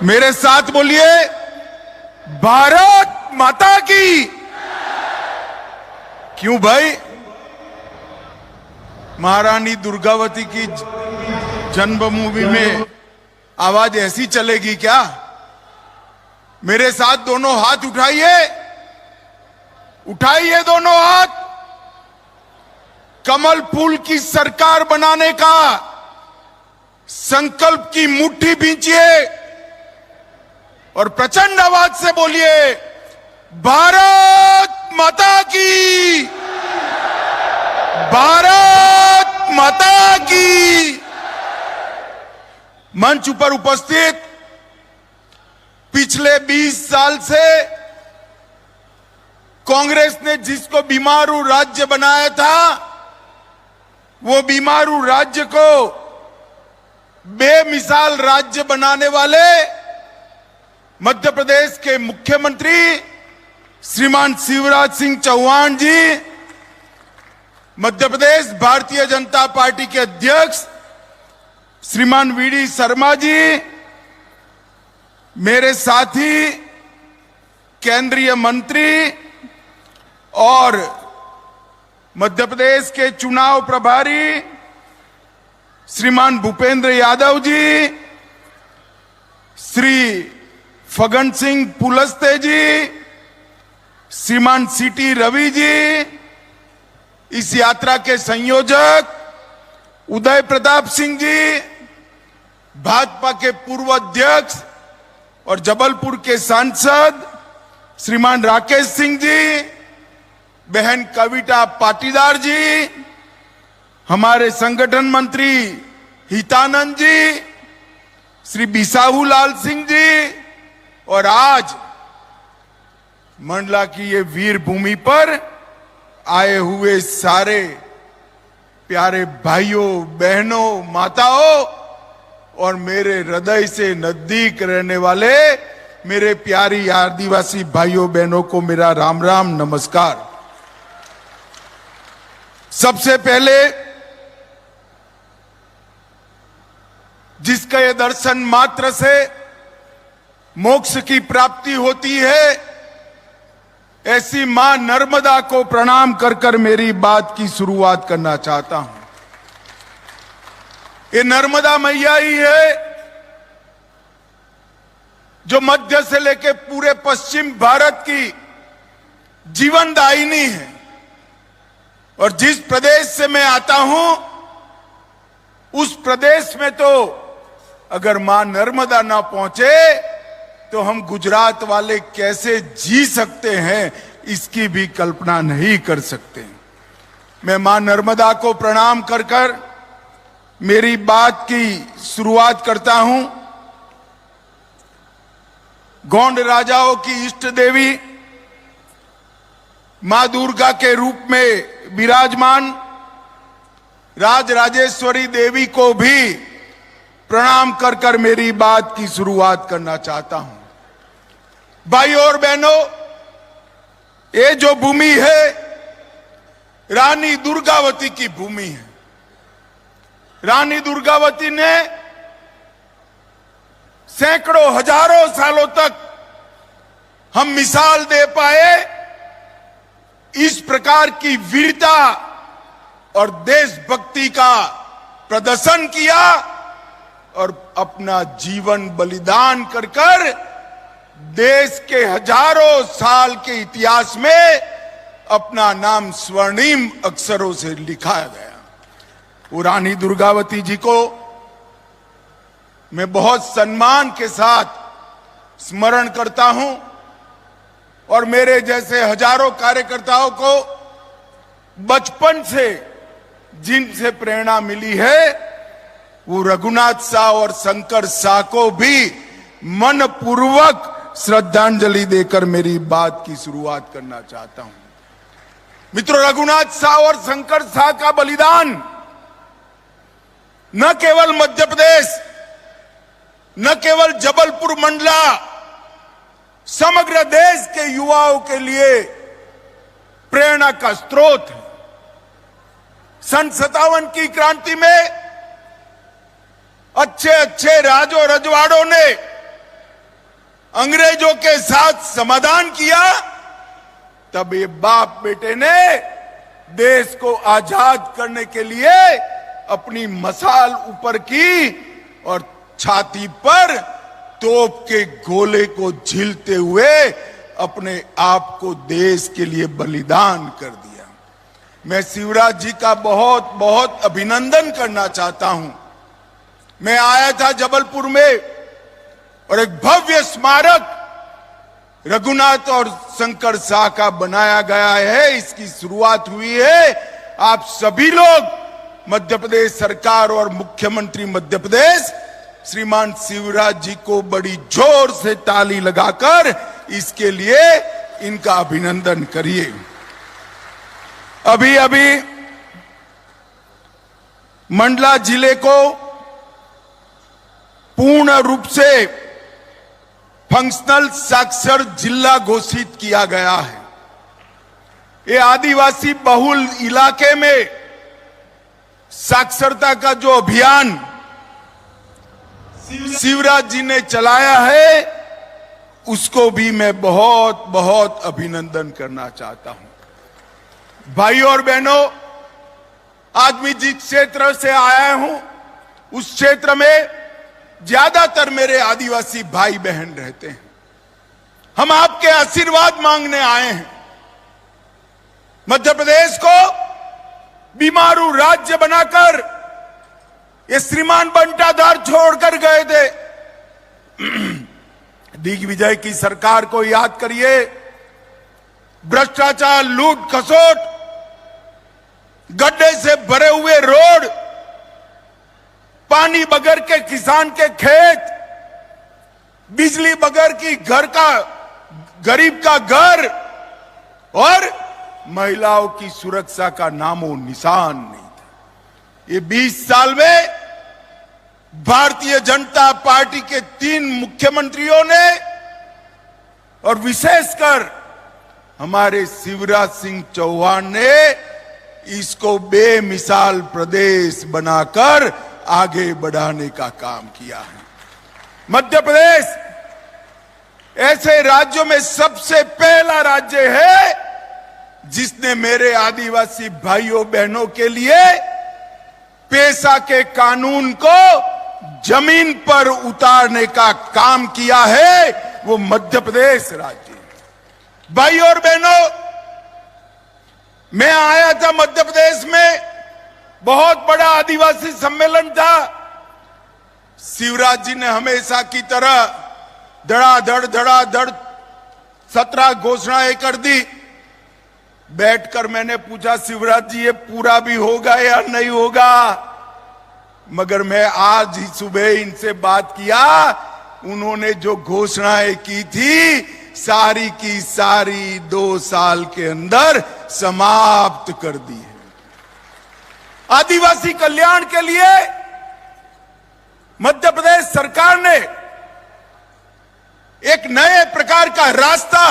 मेरे साथ बोलिए, भारत माता की। क्यों भाई, महारानी दुर्गावती की जन्मभूमि में आवाज ऐसी चलेगी क्या? मेरे साथ दोनों हाथ उठाइए, उठाइए दोनों हाथ। कमल फूल की सरकार बनाने का संकल्प की मुट्ठी भींचिए और प्रचंड आवाज से बोलिए, भारत माता की, भारत माता की। मंच पर उपस्थित पिछले 20 साल से कांग्रेस ने जिसको बीमारू राज्य बनाया था, वो बीमारू राज्य को बेमिसाल राज्य बनाने वाले मध्य प्रदेश के मुख्यमंत्री श्रीमान शिवराज सिंह चौहान जी, मध्य प्रदेश भारतीय जनता पार्टी के अध्यक्ष श्रीमान वीडी शर्मा जी, मेरे साथी केंद्रीय मंत्री और मध्य प्रदेश के चुनाव प्रभारी श्रीमान भूपेंद्र यादव जी, श्री फगन सिंह पुलस्ते जी, श्रीमान सीटी रवि जी, इस यात्रा के संयोजक उदय प्रताप सिंह जी, भाजपा के पूर्व अध्यक्ष और जबलपुर के सांसद श्रीमान राकेश सिंह जी, बहन कविता पाटीदार जी, हमारे संगठन मंत्री हितानंद जी, श्री बिसाहू लाल सिंह जी, और आज मंडला की ये वीर भूमि पर आए हुए सारे प्यारे भाइयों बहनों माताओं और मेरे हृदय से नजदीक रहने वाले मेरे प्यारी आदिवासी भाइयों बहनों को मेरा राम राम नमस्कार। सबसे पहले जिसका ये दर्शन मात्र से मोक्ष की प्राप्ति होती है, ऐसी मां नर्मदा को प्रणाम कर कर मेरी बात की शुरुआत करना चाहता हूं। ये नर्मदा मैया ही है जो मध्य से लेकर पूरे पश्चिम भारत की जीवनदायिनी है। और जिस प्रदेश से मैं आता हूं, उस प्रदेश में तो अगर मां नर्मदा ना पहुंचे तो हम गुजरात वाले कैसे जी सकते हैं, इसकी भी कल्पना नहीं कर सकते। मैं मां नर्मदा को प्रणाम कर कर मेरी बात की शुरुआत करता हूं। गोंड राजाओं की इष्ट देवी मां दुर्गा के रूप में विराजमान राजराजेश्वरी देवी को भी प्रणाम कर कर मेरी बात की शुरुआत करना चाहता हूं। भाई और बहनों, ये जो भूमि है रानी दुर्गावती की भूमि है। रानी दुर्गावती ने सैकड़ों हजारों सालों तक हम मिसाल दे पाए इस प्रकार की वीरता और देशभक्ति का प्रदर्शन किया और अपना जीवन बलिदान कर कर देश के हजारों साल के इतिहास में अपना नाम स्वर्णिम अक्षरों से लिखा गया। वो रानी दुर्गावती जी को मैं बहुत सम्मान के साथ स्मरण करता हूं और मेरे जैसे हजारों कार्यकर्ताओं को बचपन से जिनसे प्रेरणा मिली है, वो रघुनाथ शाह और शंकर शाह को भी मनपूर्वक श्रद्धांजलि देकर मेरी बात की शुरुआत करना चाहता हूं। मित्रों, रघुनाथ साह और शंकर साह का बलिदान न केवल मध्य प्रदेश, न केवल जबलपुर मंडला, समग्र देश के युवाओं के लिए प्रेरणा का स्रोत है। सन 57 की क्रांति में अच्छे अच्छे राजों रजवाड़ों ने अंग्रेजों के साथ समाधान किया, तब ये बाप बेटे ने देश को आजाद करने के लिए अपनी मशाल ऊपर की और छाती पर तोप के गोले को झीलते हुए अपने आप को देश के लिए बलिदान कर दिया। मैं शिवराज जी का बहुत बहुत अभिनंदन करना चाहता हूं। मैं आया था जबलपुर में और एक भव्य स्मारक रघुनाथ और शंकर साह का बनाया गया है, इसकी शुरुआत हुई है। आप सभी लोग, मध्य प्रदेश सरकार और मुख्यमंत्री मध्य प्रदेश श्रीमान शिवराज जी को बड़ी जोर से ताली लगाकर इसके लिए इनका अभिनंदन करिए। अभी अभी मंडला जिले को पूर्ण रूप से फंक्शनल साक्षर जिला घोषित किया गया है। ये आदिवासी बहुल इलाके में साक्षरता का जो अभियान शिवराज जी ने चलाया है, उसको भी मैं बहुत बहुत अभिनंदन करना चाहता हूं। भाइयों और बहनों, आज मैं जिस क्षेत्र से आया हूं, उस क्षेत्र में ज्यादातर मेरे आदिवासी भाई बहन रहते हैं। हम आपके आशीर्वाद मांगने आए हैं। मध्य प्रदेश को बीमारू राज्य बनाकर ये श्रीमान बंटाधार छोड़कर गए थे। दिग्विजय की सरकार को याद करिए। भ्रष्टाचार, लूट खसोट, गड्ढे से भरे हुए रोड, पानी बगैर के किसान के खेत, बिजली बगैर की घर का गरीब का घर और महिलाओं की सुरक्षा का नामो निशान नहीं था। ये 20 साल में भारतीय जनता पार्टी के 3 मुख्यमंत्रियों ने और विशेषकर हमारे शिवराज सिंह चौहान ने इसको बेमिसाल प्रदेश बनाकर आगे बढ़ाने का काम किया है। मध्य प्रदेश ऐसे राज्यों में सबसे पहला राज्य है जिसने मेरे आदिवासी भाइयों बहनों के लिए पेशा के कानून को जमीन पर उतारने का काम किया है। वो मध्य प्रदेश राज्य। भाइयों और बहनों, मैं आया था मध्य प्रदेश में, बहुत बड़ा आदिवासी सम्मेलन था। शिवराज जी ने हमेशा की तरह धड़ाधड़ 17 घोषणाएं कर दी। बैठकर मैंने पूछा, शिवराज जी ये पूरा भी होगा या नहीं होगा? मगर मैं आज ही सुबह इनसे बात किया, उन्होंने जो घोषणाएं की थी सारी की सारी 2 साल के अंदर समाप्त कर दी है। आदिवासी कल्याण के लिए मध्य प्रदेश सरकार ने एक नए प्रकार का रास्ता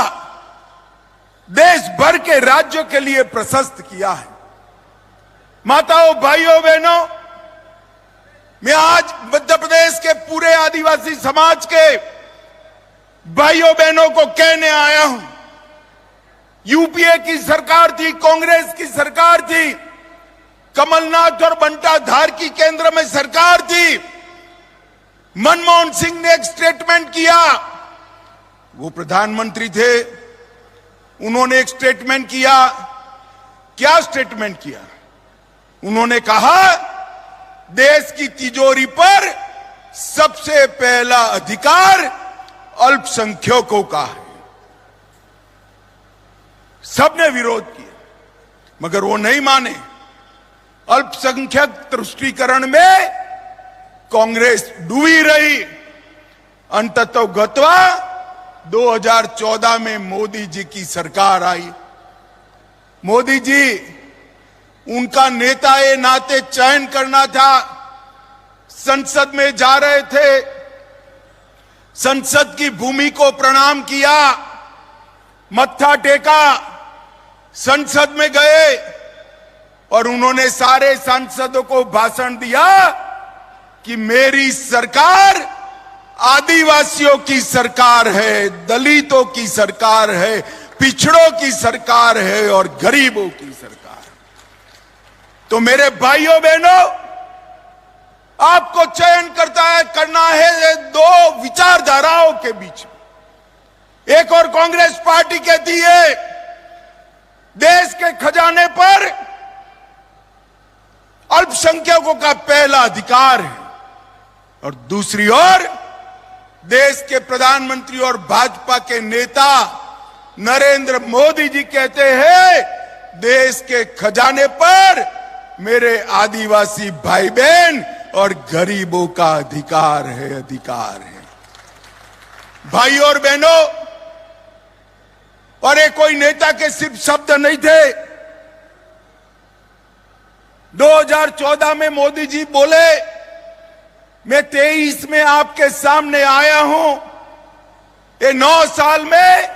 देश भर के राज्यों के लिए प्रशस्त किया है। माताओं, भाइयों, बहनों, मैं आज मध्य प्रदेश के पूरे आदिवासी समाज के भाइयों बहनों को कहने आया हूं। यूपीए की सरकार थी, कांग्रेस की सरकार थी, कमलनाथ और बंटाधार की केंद्र में सरकार थी। मनमोहन सिंह ने एक स्टेटमेंट किया, वो प्रधानमंत्री थे, उन्होंने एक स्टेटमेंट किया। क्या स्टेटमेंट किया? उन्होंने कहा देश की तिजोरी पर सबसे पहला अधिकार अल्पसंख्यकों का है। सबने विरोध किया मगर वो नहीं माने। अल्पसंख्यक तुष्टीकरण में कांग्रेस डूबी रही। अंततः गत्वा 2014 में मोदी जी की सरकार आई। मोदी जी उनका नेता ए नाते चयन करना था। संसद में जा रहे थे, संसद की भूमि को प्रणाम किया, मत्था टेका, संसद में गए और उन्होंने सारे सांसदों को भाषण दिया कि मेरी सरकार आदिवासियों की सरकार है, दलितों की सरकार है, पिछड़ों की सरकार है और गरीबों की सरकार। तो मेरे भाइयों बहनों, आपको चयन करना है दो विचारधाराओं के बीच में। एक और कांग्रेस पार्टी कहती है देश के खजाने पर अल्पसंख्यकों का पहला अधिकार है, और दूसरी ओर देश के प्रधानमंत्री और भाजपा के नेता नरेंद्र मोदी जी कहते हैं देश के खजाने पर मेरे आदिवासी भाई बहन और गरीबों का अधिकार है, अधिकार है। भाई और बहनों, और ये कोई नेता के सिर्फ शब्द नहीं थे। 2014 में मोदी जी बोले मैं 23 में आपके सामने आया हूं, ये 9 साल में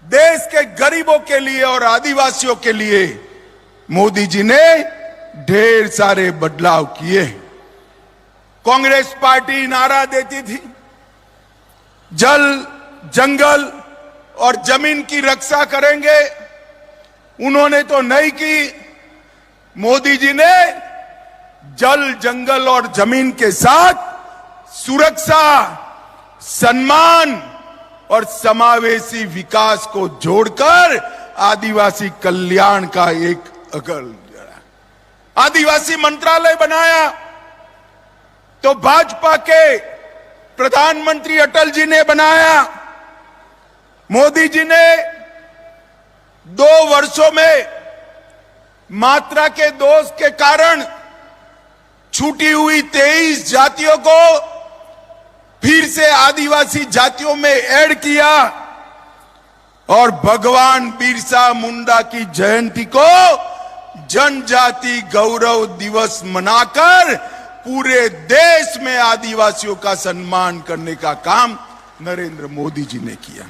देश के गरीबों के लिए और आदिवासियों के लिए मोदी जी ने ढेर सारे बदलाव किए। कांग्रेस पार्टी नारा देती थी जल, जंगल और जमीन की रक्षा करेंगे, उन्होंने तो नहीं की। मोदी जी ने जल, जंगल और जमीन के साथ सुरक्षा, सम्मान और समावेशी विकास को जोड़कर आदिवासी कल्याण का एक आदिवासी मंत्रालय बनाया। तो भाजपा के प्रधानमंत्री अटल जी ने बनाया। मोदी जी ने 2 वर्षों में मात्रा के दोष के कारण छूटी हुई 23 जातियों को फिर से आदिवासी जातियों में ऐड किया और भगवान बिरसा मुंडा की जयंती को जनजाति गौरव दिवस मनाकर पूरे देश में आदिवासियों का सम्मान करने का काम नरेंद्र मोदी जी ने किया।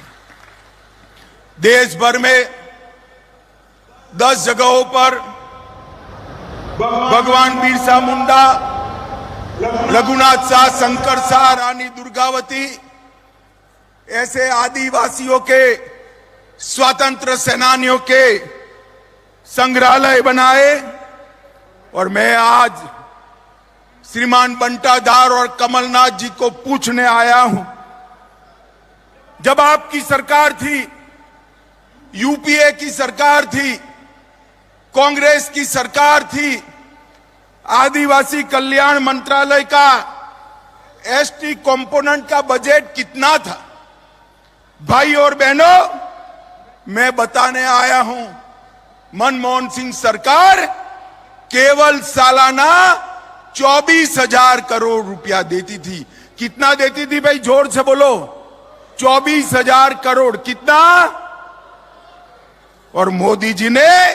देश भर में 10 जगहों पर भगवान बिरसा मुंडा, रघुनाथ शाह, शंकर शाह, रानी दुर्गावती ऐसे आदिवासियों के, स्वतंत्र सेनानियों के संग्रहालय बनाए। और मैं आज श्रीमान बंटाधार और कमलनाथ जी को पूछने आया हूं, जब आपकी सरकार थी, यूपीए की सरकार थी, कांग्रेस की सरकार थी, आदिवासी कल्याण मंत्रालय का एसटी कंपोनेंट का बजट कितना था? भाई और बहनों, मैं बताने आया हूं, मनमोहन सिंह सरकार केवल सालाना 24,000 करोड़ रुपया देती थी। कितना देती थी भाई? जोर से बोलो। 24,000 करोड़। कितना? और मोदी जी ने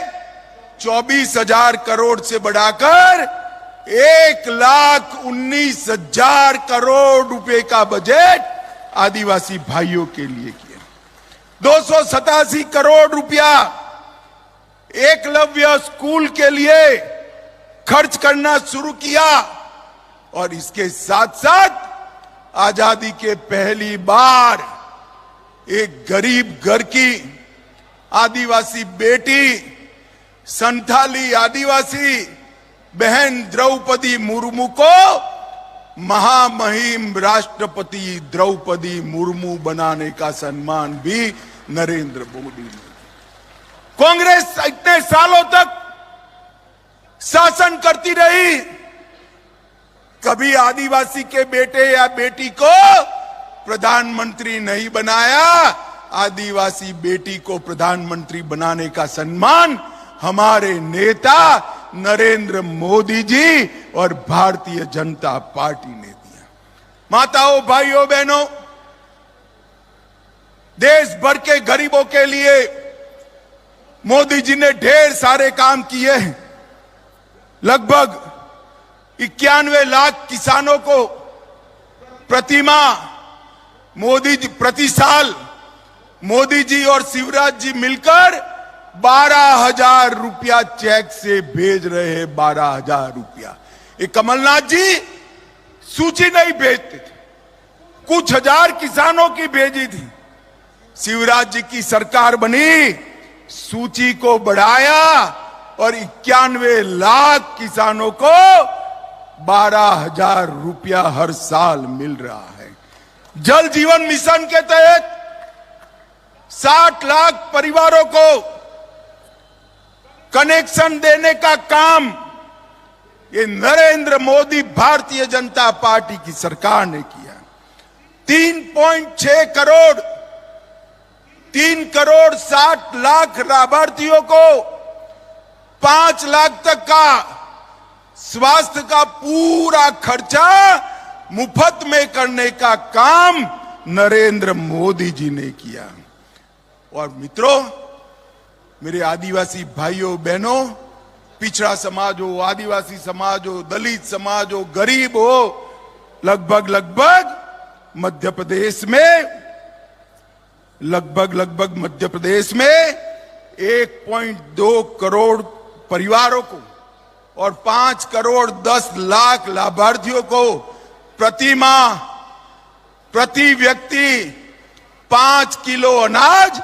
24,000 करोड़ से बढ़ाकर 1,19,000 करोड़ रुपए का बजट आदिवासी भाइयों के लिए किया। 287 करोड़ रुपया एकलव्य स्कूल के लिए खर्च करना शुरू किया। और इसके साथ साथ आजादी के पहली बार एक गरीब घर की आदिवासी बेटी, संथाली आदिवासी बहन द्रौपदी मुर्मू को महामहिम राष्ट्रपति द्रौपदी मुर्मू बनाने का सम्मान भी नरेंद्र मोदी ने। कांग्रेस इतने सालों तक शासन करती रही, कभी आदिवासी के बेटे या बेटी को प्रधानमंत्री नहीं बनाया। आदिवासी बेटी को प्रधानमंत्री बनाने का सम्मान हमारे नेता नरेंद्र मोदी जी और भारतीय जनता पार्टी ने दिया। माताओं, भाइयों, बहनों, देश भर के गरीबों के लिए मोदी जी ने ढेर सारे काम किए हैं। लगभग 91 लाख किसानों को प्रति साल मोदी जी और शिवराज जी मिलकर 12,000 रुपया चेक से भेज रहे हैं। 12,000 रुपया। ये कमलनाथ जी सूची नहीं भेजते थे, कुछ हजार किसानों की भेजी थी। शिवराज जी की सरकार बनी, सूची को बढ़ाया और 91 लाख किसानों को 12,000 रुपया हर साल मिल रहा है। जल जीवन मिशन के तहत 60 लाख परिवारों को कनेक्शन देने का काम ये नरेंद्र मोदी भारतीय जनता पार्टी की सरकार ने किया। 3.6 करोड़ 60 लाख लाभार्थियों को 5 लाख तक का स्वास्थ्य का पूरा खर्चा मुफ्त में करने का काम नरेंद्र मोदी जी ने किया। और मित्रों, मेरे आदिवासी भाइयों बहनों, पिछड़ा समाज हो, आदिवासी समाज हो, दलित समाज हो, गरीब हो, लगभग मध्य प्रदेश में 1.2 करोड़ परिवारों को और 5 करोड़ 10 लाख लाभार्थियों को प्रति माह प्रति व्यक्ति 5 किलो अनाज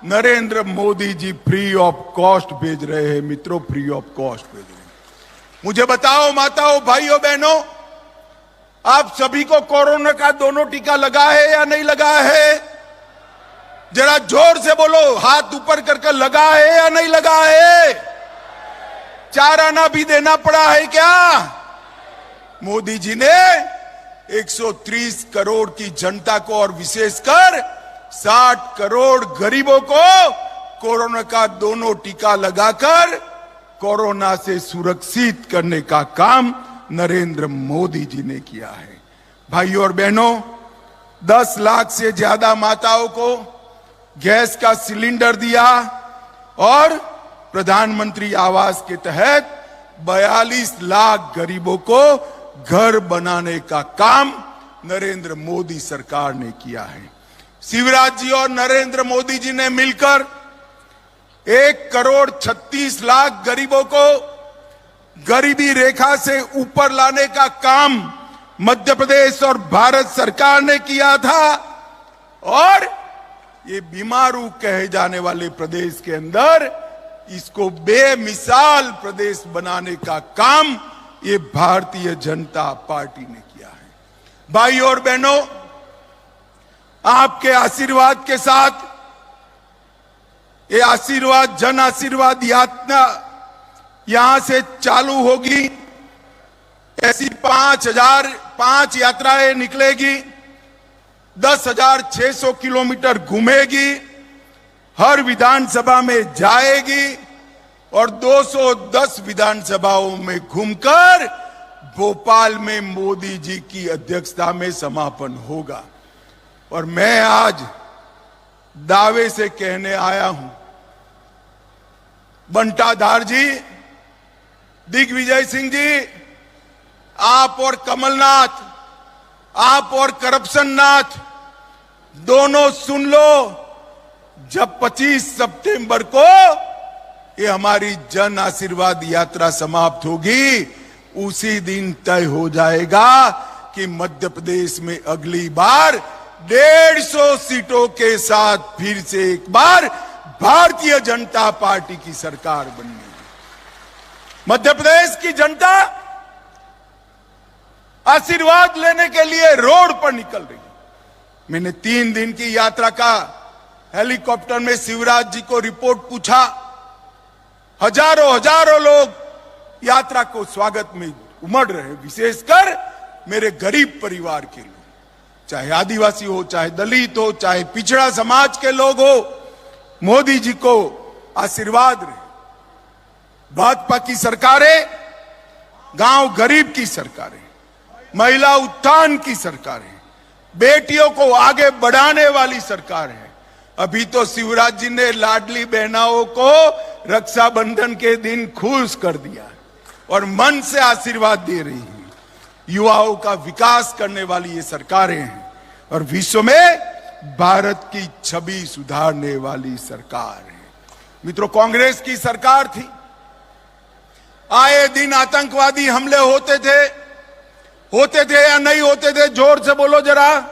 Narendra Modi ji free of cost भेज रहे हैं। मित्रों, फ्री ऑफ कॉस्ट भेज रहे हैं। मुझे बताओ माताओं, भाइयों, बहनों, आप सभी को कोरोना का दोनों टीका लगा है या नहीं लगा है? जरा जोर से बोलो, हाथ ऊपर करके लगा है या नहीं लगा है? 4 आना भी देना पड़ा है क्या? मोदी जी ने 130 करोड़ की जनता को और विशेषकर 60 करोड़ गरीबों को कोरोना का दोनों टीका लगाकर कोरोना से सुरक्षित करने का काम नरेंद्र मोदी जी ने किया है। भाइयों और बहनों, 10 लाख से ज्यादा माताओं को गैस का सिलेंडर दिया और प्रधानमंत्री आवास के तहत 42 लाख गरीबों को घर बनाने का काम नरेंद्र मोदी सरकार ने किया है। शिवराज जी और नरेंद्र मोदी जी ने मिलकर 1 करोड़ 36 लाख गरीबों को गरीबी रेखा से ऊपर लाने का काम मध्य प्रदेश और भारत सरकार ने किया था। और ये बीमारू कहे जाने वाले प्रदेश के अंदर इसको बेमिसाल प्रदेश बनाने का काम ये भारतीय जनता पार्टी ने किया है। भाइयों और बहनों, आपके आशीर्वाद के साथ ये आशीर्वाद जन आशीर्वाद यात्रा यहां से चालू होगी। ऐसी 5 यात्राएं निकलेगी, 10,600 किलोमीटर घूमेगी, हर विधानसभा में जाएगी और 210 विधानसभाओं में घूमकर भोपाल में मोदी जी की अध्यक्षता में समापन होगा। और मैं आज दावे से कहने आया हूं, बंटाधार जी, दिग्विजय सिंह जी, आप और कमलनाथ, आप और करप्शन नाथ दोनों सुन लो, जब 25 सितंबर को ये हमारी जन आशीर्वाद यात्रा समाप्त होगी, उसी दिन तय हो जाएगा कि मध्य प्रदेश में अगली बार 150 सीटों के साथ फिर से एक बार भारतीय जनता पार्टी की सरकार बननी है। मध्य प्रदेश की जनता आशीर्वाद लेने के लिए रोड पर निकल रही है। मैंने 3 दिन की यात्रा का हेलीकॉप्टर में शिवराज जी को रिपोर्ट पूछा। हजारों लोग यात्रा को स्वागत में उमड़ रहे, विशेषकर मेरे गरीब परिवार के लोग, चाहे आदिवासी हो, चाहे दलित हो, चाहे पिछड़ा समाज के लोग हो। मोदी जी को आशीर्वाद रहे। भाजपा की सरकारें गांव गरीब की सरकारें, महिला उत्थान की सरकारें, बेटियों को आगे बढ़ाने वाली सरकार है। अभी तो शिवराज जी ने लाडली बहनाओं को रक्षाबंधन के दिन खुश कर दिया और मन से आशीर्वाद दे रही है। युवाओं का विकास करने वाली ये सरकारें हैं और विश्व में भारत की छवि सुधारने वाली सरकार है। मित्रों, कांग्रेस की सरकार थी, आए दिन आतंकवादी हमले होते थे या नहीं होते थे? जोर से बोलो जरा,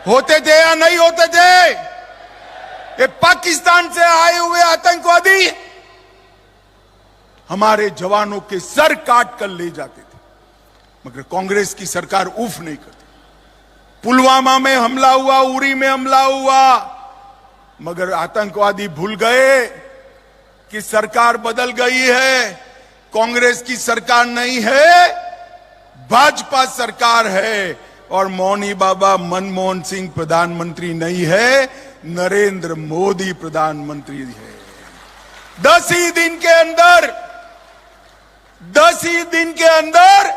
होते थे या नहीं होते थे? ये पाकिस्तान से आए हुए आतंकवादी हमारे जवानों के सर काट कर ले जाते थे, मगर कांग्रेस की सरकार उफ नहीं करती। पुलवामा में हमला हुआ, उरी में हमला हुआ, मगर आतंकवादी भूल गए कि सरकार बदल गई है, कांग्रेस की सरकार नहीं है, भाजपा सरकार है और मौनी बाबा मनमोहन सिंह प्रधानमंत्री नहीं है, नरेंद्र मोदी प्रधानमंत्री है। 10 ही दिन के अंदर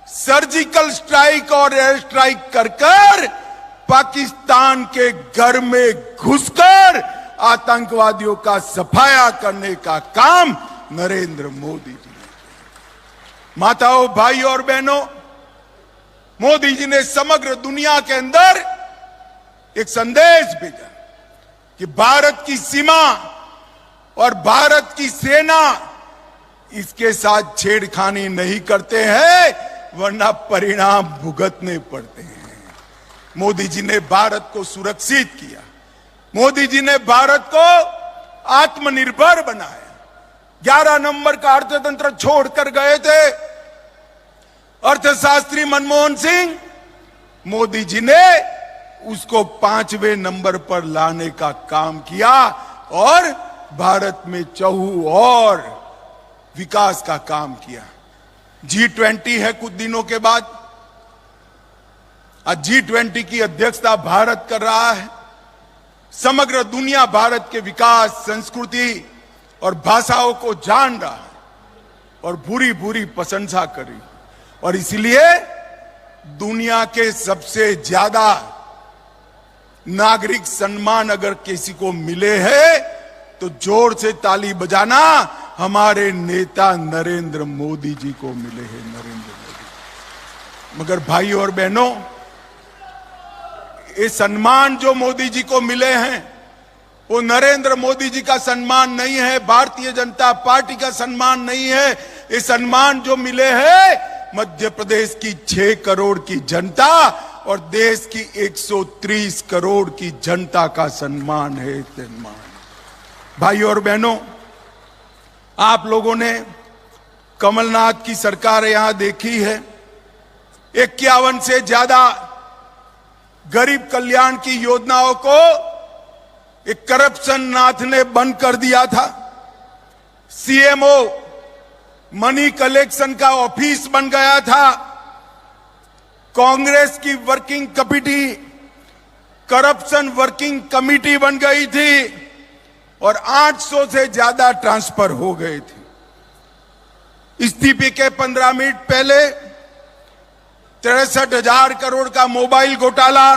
सर्जिकल स्ट्राइक और एयर स्ट्राइक कर पाकिस्तान के घर में घुसकर आतंकवादियों का सफाया करने का काम नरेंद्र मोदी जी ने। माताओं, भाइयों और बहनों, मोदी जी ने समग्र दुनिया के अंदर एक संदेश भेजा कि भारत की सीमा और भारत की सेना इसके साथ छेड़खानी नहीं करते हैं, वरना परिणाम भुगतने पड़ते हैं। मोदी जी ने भारत को सुरक्षित किया, मोदी जी ने भारत को आत्मनिर्भर बनाया। 11 नंबर का अर्थतंत्र छोड़कर गए थे अर्थशास्त्री मनमोहन सिंह, मोदी जी ने उसको 5वें नंबर पर लाने का काम किया और भारत में चहु और विकास का काम किया। G20 है कुछ दिनों के बाद, आज G20 की अध्यक्षता भारत कर रहा है। समग्र दुनिया भारत के विकास, संस्कृति और भाषाओं को जान रहा है और भूरी भूरी प्रशंसा कर रही है। और इसलिए दुनिया के सबसे ज्यादा नागरिक सम्मान अगर किसी को मिले हैं तो जोर से ताली बजाना हमारे नेता नरेंद्र मोदी जी को मिले हैं, नरेंद्र मोदी। मगर भाइयों और बहनों, ये सम्मान जो मोदी जी को मिले हैं वो नरेंद्र मोदी जी का सम्मान नहीं है, भारतीय जनता पार्टी का सम्मान नहीं है। ये सम्मान जो मिले हैं मध्य प्रदेश की 6 करोड़ की जनता और देश की 130 करोड़ की जनता का सम्मान है, सम्मान। भाइयों और बहनों, आप लोगों ने कमलनाथ की सरकार यहां देखी है। 51 से ज्यादा गरीब कल्याण की योजनाओं को एक करप्शन नाथ ने बंद कर दिया था। सीएमओ मनी कलेक्शन का ऑफिस बन गया था। कांग्रेस की working committee corruption working committee बन गई थी और 800 से ज्यादा ट्रांसफर हो गए थे। इस्तीफे के 15 मिनट पहले 63,000 करोड़ का मोबाइल घोटाला,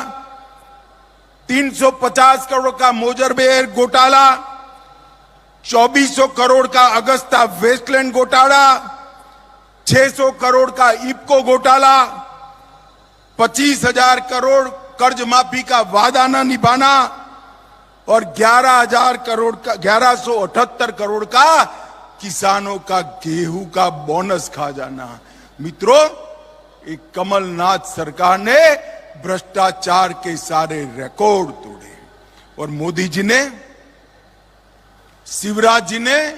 350 करोड़ का मोजरबेर घोटाला, 2400 करोड़ का अगस्ता वेस्टलैंड घोटाला, 600 करोड़ का इप्को घोटाला, 25,000 करोड़ कर्ज माफी का वादा न निभाना और 11,78 करोड़ का किसानों का गेहूं का बोनस खा जाना। मित्रों, एक कमलनाथ सरकार ने भ्रष्टाचार के सारे रिकॉर्ड तोड़े और मोदी जी ने, शिवराज जी ने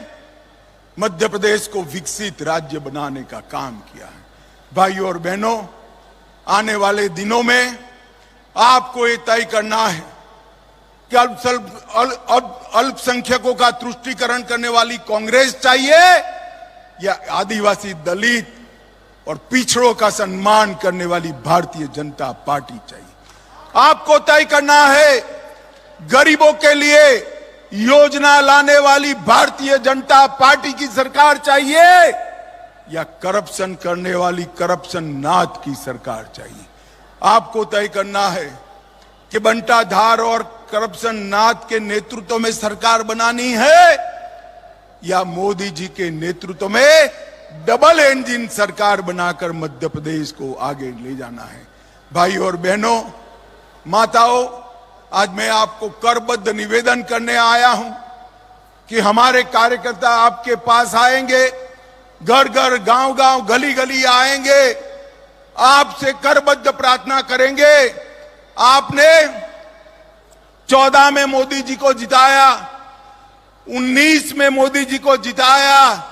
मध्य प्रदेश को विकसित राज्य बनाने का काम किया है। भाइयों और बहनों, आने वाले दिनों में आपको ये तय करना है कि अल्पसंख्यकों का तुष्टीकरण करने वाली कांग्रेस चाहिए या आदिवासी, दलित और पिछड़ों का सम्मान करने वाली भारतीय जनता पार्टी चाहिए। आपको तय करना है गरीबों के लिए योजना लाने वाली भारतीय जनता पार्टी की सरकार चाहिए या करप्शन करने वाली करप्शन नाथ की सरकार चाहिए। आपको तय करना है कि बंटाधार और करप्शन नाथ के नेतृत्व में सरकार बनानी है या मोदी जी के नेतृत्व में डबल इंजन सरकार बनाकर मध्य प्रदेश को आगे ले जाना है। भाई और बहनों, माताओं, आज मैं आपको करबद्ध निवेदन करने आया हूं कि हमारे कार्यकर्ता आपके पास आएंगे, घर घर, गांव गांव, गली गली आएंगे, आपसे करबद्ध प्रार्थना करेंगे। आपने 14 में मोदी जी को जिताया, 19 में मोदी जी को जिताया,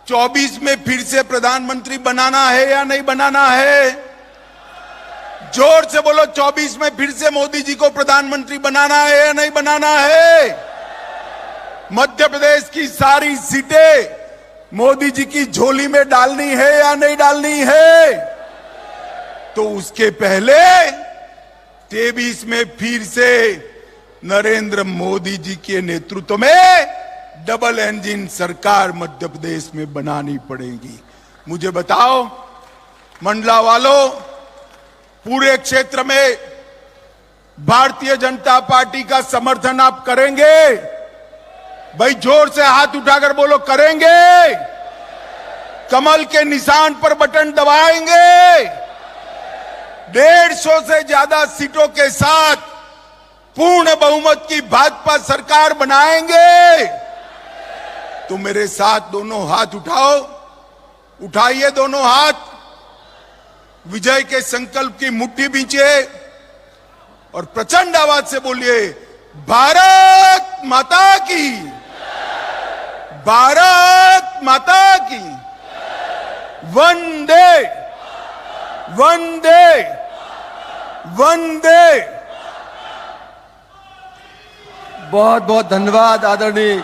24 में फिर से प्रधानमंत्री बनाना है या नहीं बनाना है? जोर से बोलो, 24 में फिर से मोदी जी को प्रधानमंत्री बनाना है या नहीं बनाना है? मध्य प्रदेश की सारी सीटें मोदी जी की झोली में डालनी है या नहीं डालनी है? तो उसके पहले 23 में फिर से नरेंद्र मोदी जी के नेतृत्व में डबल इंजन सरकार मध्य प्रदेश में बनानी पड़ेगी। मुझे बताओ मंडला वालों, पूरे क्षेत्र में भारतीय जनता पार्टी का समर्थन आप करेंगे? भाई जोर से हाथ उठाकर बोलो, करेंगे? कमल के निशान पर बटन दबाएंगे? 150 से ज्यादा सीटों के साथ पूर्ण बहुमत की भाजपा सरकार बनाएंगे? तो मेरे साथ दोनों हाथ उठाओ, उठाइए दोनों हाथ, विजय के संकल्प की मुट्ठी बींचे और प्रचंड आवाज से बोलिए, भारत माता की, भारत माता की, वंदे वंदे वंदे। बहुत बहुत धन्यवाद आदरणीय